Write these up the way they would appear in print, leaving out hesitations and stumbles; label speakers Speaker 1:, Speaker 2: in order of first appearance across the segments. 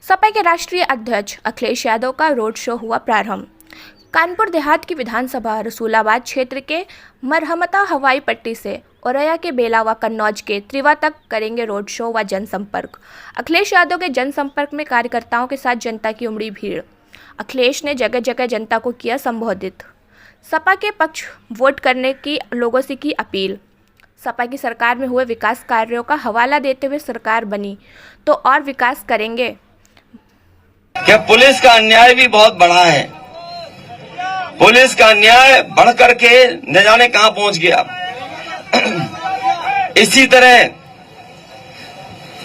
Speaker 1: सपा के राष्ट्रीय अध्यक्ष अखिलेश यादव का रोड शो हुआ प्रारंभ। कानपुर देहात की विधानसभा रसूलाबाद क्षेत्र के मरहमता हवाई पट्टी से औरैया के बेला व कन्नौज के त्रिवा तक करेंगे रोड शो व जनसंपर्क। अखिलेश यादव के जनसंपर्क में कार्यकर्ताओं के साथ जनता की उमड़ी भीड़। अखिलेश ने जगह जगह जनता को किया संबोधित। सपा के पक्ष वोट करने की लोगों से की अपील। सपा की सरकार में हुए विकास कार्यों का हवाला देते हुए सरकार बनी तो और विकास करेंगे।
Speaker 2: क्या पुलिस का अन्याय भी बहुत बढ़ा है। पुलिस का अन्याय बढ़ करके न जाने कहां पहुंच गया। इसी तरह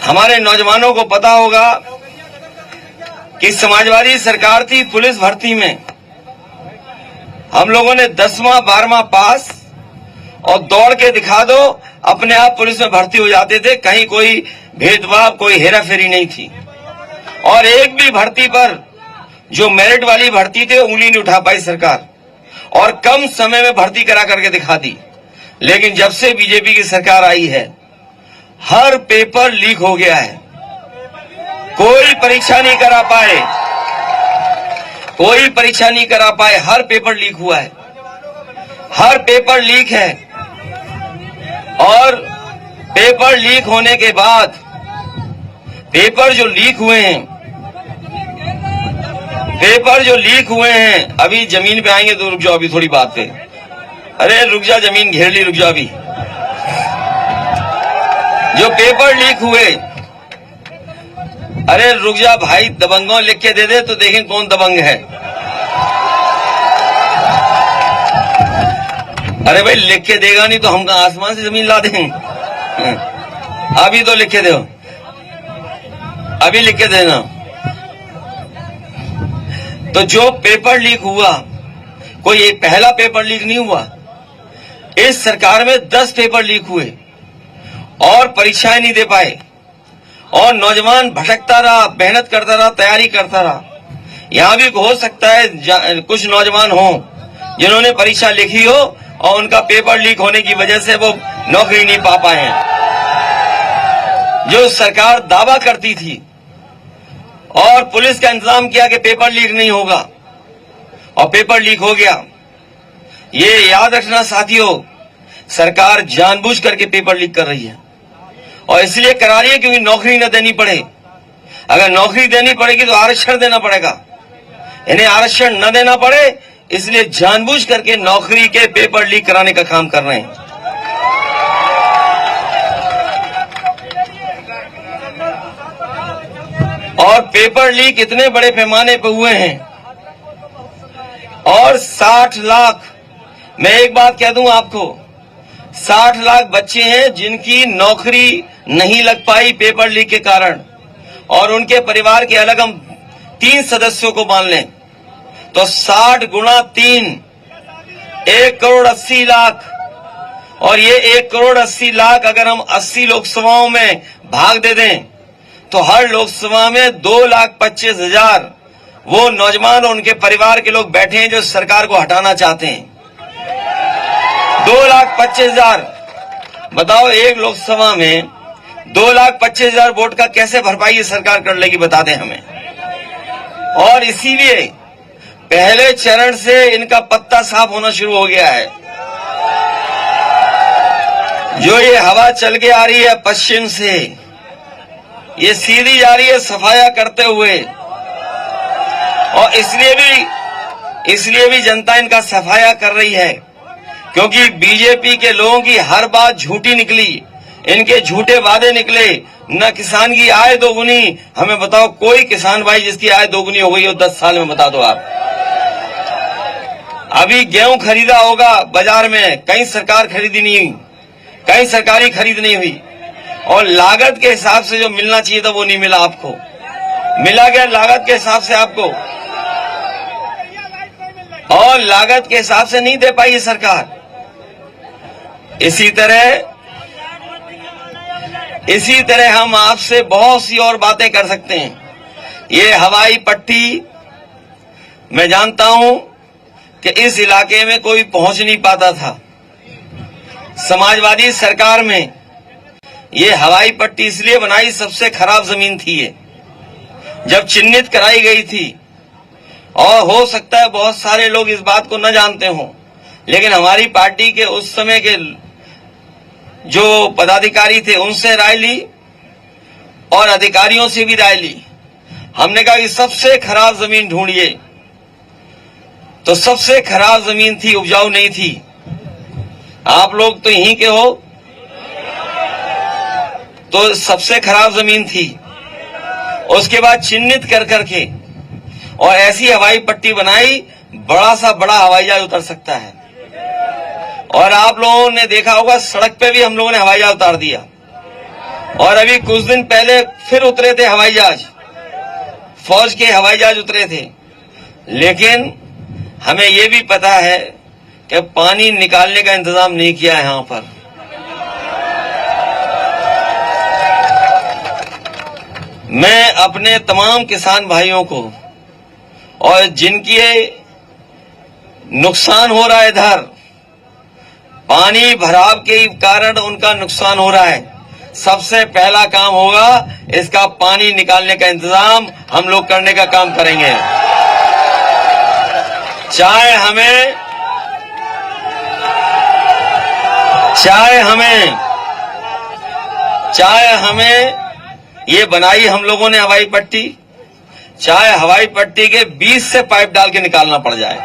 Speaker 2: हमारे नौजवानों को पता होगा कि समाजवादी सरकार थी पुलिस भर्ती में। हम लोगों ने 10वां 12वां पास और दौड़ के दिखा दो, अपने आप पुलिस में भर्ती हो जाते थे। कहीं कोई भेदभाव, कोई हेराफेरी नहीं थी। और एक भी भर्ती पर जो मेरिट वाली भर्ती थे उंगली नहीं उठा पाई सरकार, और कम समय में भर्ती करा करके दिखा दी। लेकिन जब से बीजेपी की सरकार आई है, हर पेपर लीक हो गया है। कोई परीक्षा नहीं करा पाए, कोई परीक्षा नहीं करा पाए। हर पेपर लीक हुआ है, हर पेपर लीक है। और पेपर लीक होने के बाद पेपर जो लीक हुए हैं, अभी जमीन पे आएंगे तो रुक जाओ, अभी थोड़ी बात पे। अरे रुक जा, जमीन घेर ली, रुक जा। अभी जो पेपर लीक हुए, अरे रुक जा भाई, दबंगों लिख के दे दे तो देखें कौन दबंग है। अरे भाई लिख के देगा नहीं तो हम कहां आसमान से जमीन ला देंगे। अभी तो लिख के दो, अभी लिख के देना। तो जो पेपर लीक हुआ, कोई एक पहला पेपर लीक नहीं हुआ। इस सरकार में 10 पेपर लीक हुए और परीक्षाएं नहीं दे पाए, और नौजवान भटकता रहा, मेहनत करता रहा, तैयारी करता रहा। यहां भी हो सकता है कुछ नौजवान हो जिन्होंने परीक्षा लिखी हो और उनका पेपर लीक होने की वजह से वो नौकरी नहीं पा पाए हैं। जो सरकार दावा करती थी और पुलिस का इंतजाम किया कि पेपर लीक नहीं होगा, और पेपर लीक हो गया। ये याद रखना साथियों, सरकार जानबूझ करके पेपर लीक कर रही है, और इसलिए करा रही है क्योंकि नौकरी न देनी पड़े। अगर नौकरी देनी पड़ेगी तो आरक्षण देना पड़ेगा, इन्हें आरक्षण न देना पड़े, इसलिए जानबूझ करके नौकरी के पेपर लीक कराने का काम कर रहे हैं। और पेपर लीक इतने बड़े पैमाने पर हुए हैं, और 60 लाख, मैं एक बात कह दूं आपको, 60 लाख बच्चे हैं जिनकी नौकरी नहीं लग पाई पेपर लीक के कारण। और उनके परिवार के अलग हम 3 सदस्यों को मान लें तो 60 गुणा 3, 1,80,00,000। और ये 1,80,00,000 अगर हम 80 लोकसभाओं में भाग दे दें तो हर लोकसभा में 2,25,000 वो नौजवान और उनके परिवार के लोग बैठे हैं जो सरकार को हटाना चाहते हैं। 2,25,000, बताओ एक लोकसभा में 2,25,000 वोट का कैसे भरपाई ये सरकार कर लेगी, बता दें हमें। और इसीलिए पहले चरण से इनका पत्ता साफ होना शुरू हो गया है। जो ये हवा चल के आ रही है पश्चिम से, ये सीधी जा रही है सफाया करते हुए, और इसलिए भी जनता इनका सफाया कर रही है क्योंकि बीजेपी के लोगों की हर बात झूठी निकली, इनके झूठे वादे निकले। न किसान की आय दोगुनी, हमें बताओ कोई किसान भाई जिसकी आय दोगुनी हो गई हो 10 साल में, बता दो आप। अभी गेहूं खरीदा होगा बाजार में, कहीं सरकार खरीदी नहीं हुई, कहीं सरकारी खरीद नहीं हुई, और लागत के हिसाब से जो मिलना चाहिए था वो नहीं मिला आपको। मिला गया लागत के हिसाब से आपको, और लागत के हिसाब से नहीं दे पाई ये सरकार। इसी तरह हम आपसे बहुत सी और बातें कर सकते हैं। ये हवाई पट्टी, मैं जानता हूं कि इस इलाके में कोई पहुंच नहीं पाता था। समाजवादी सरकार में ये हवाई पट्टी इसलिए बनाई, सबसे खराब जमीन थी ये, जब चिन्हित कराई गई थी, और हो सकता है बहुत सारे लोग इस बात को न जानते हों, लेकिन हमारी पार्टी के उस समय के जो पदाधिकारी थे उनसे राय ली और अधिकारियों से भी राय ली। हमने कहा कि सबसे खराब जमीन ढूंढिए, तो सबसे खराब जमीन थी, उपजाऊ नहीं थी। आप लोग तो यहीं के हो, तो सबसे खराब जमीन थी। उसके बाद चिन्हित कर करके और ऐसी हवाई पट्टी बनाई, बड़ा सा बड़ा हवाई जहाज उतर सकता है। और आप लोगों ने देखा होगा सड़क पे भी हम लोगों ने हवाई जहाज उतार दिया, और अभी कुछ दिन पहले फिर उतरे थे हवाई जहाज, फौज के हवाई जहाज उतरे थे। लेकिन हमें यह भी पता है कि पानी निकालने का इंतजाम नहीं किया है यहां पर। मैं अपने तमाम किसान भाइयों को, और जिनकी नुकसान हो रहा है, इधर पानी भराव के कारण उनका नुकसान हो रहा है, सबसे पहला काम होगा इसका पानी निकालने का इंतजाम हम लोग करने का काम करेंगे। चाहे हमें ये बनाई हम लोगों ने हवाई पट्टी, चाहे हवाई पट्टी के बीच से पाइप डाल के निकालना पड़ जाए।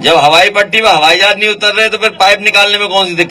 Speaker 2: जब हवाई पट्टी में हवाई जहाज नहीं उतर रहे तो फिर पाइप निकालने में कौन सी दिक्कत